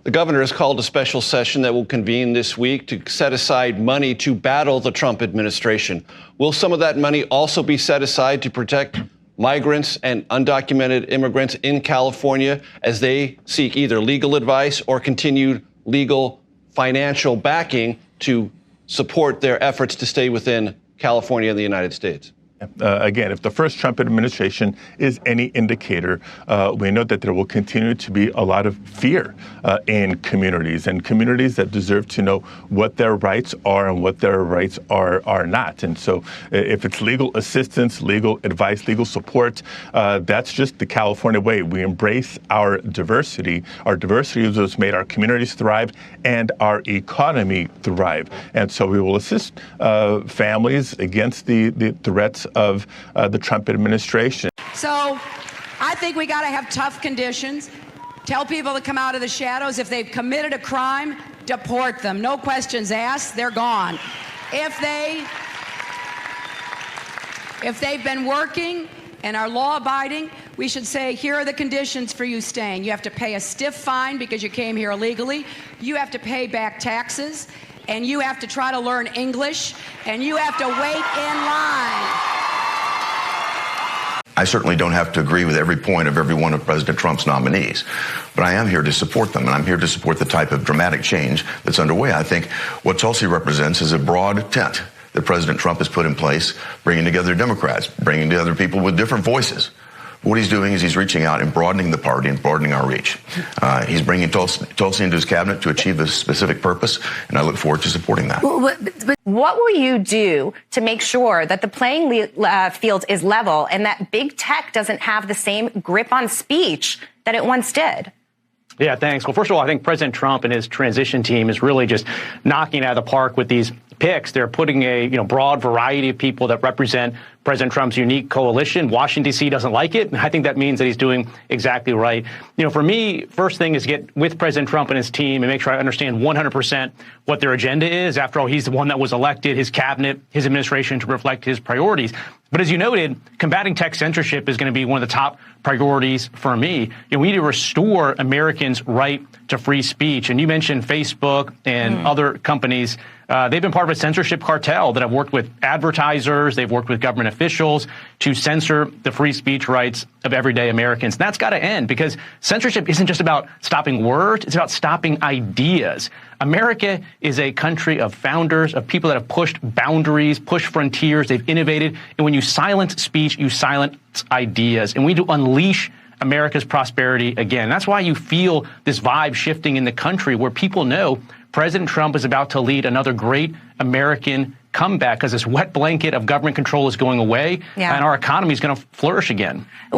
The governor has called a special session that will convene this week to set aside money to battle the Trump administration. Will some of that money also be set aside to protect migrants and undocumented immigrants in California as they seek either legal advice or continued legal financial backing to support their efforts to stay within California and the United States? Again, if the first Trump administration is any indicator, we know that there will continue to be a lot of fear in communities that deserve to know what their rights are and what their rights are not. And so if it's legal assistance, legal advice, legal support, that's just the California way. We embrace our diversity. Our diversity is what's made our communities thrive and our economy thrive. And so we will assist families against the threats of the Trump administration. So I think we got to have tough conditions. Tell people to come out of the shadows. If they've committed a crime, deport them. No questions asked. They're gone. If they've been working and are law-abiding, we should say, here are the conditions for you staying. You have to pay a stiff fine because you came here illegally. You have to pay back taxes. And you have to try to learn English. And you have to wait in line. I certainly don't have to agree with every point of every one of President Trump's nominees, but I am here to support them, and I'm here to support the type of dramatic change that's underway. I think what Tulsi represents is a broad tent that President Trump has put in place, bringing together Democrats, bringing together people with different voices. What he's doing is he's reaching out and broadening the party and broadening our reach. He's bringing Tulsi into his cabinet to achieve a specific purpose, and I look forward to supporting that. What will you do to make sure that the playing field is level and that big tech doesn't have the same grip on speech that it once did? Yeah, thanks. Well, first of all, I think President Trump and his transition team is really just knocking it out of the park with these picks. They're putting a broad variety of people that represent President Trump's unique coalition. Washington, D.C. doesn't like it. And I think that means that he's doing exactly right. For me, first thing is get with President Trump and his team and make sure I understand 100% what their agenda is. After all, he's the one that was elected, his cabinet, his administration to reflect his priorities. But as you noted, combating tech censorship is going to be one of the top priorities for me. We need to restore Americans' right to free speech. And you mentioned Facebook and other companies. They've been part of a censorship cartel that have worked with advertisers. They've worked with government officials to censor the free speech rights of everyday Americans. And that's got to end, because censorship isn't just about stopping words. It's about stopping ideas. America is a country of founders, of people that have pushed boundaries, pushed frontiers. They've innovated. And when you silence speech, you silence ideas. And we need to unleash America's prosperity again. That's why you feel this vibe shifting in the country, where people know President Trump is about to lead another great American comeback, because this wet blanket of government control is going away, and our economy is going to flourish again.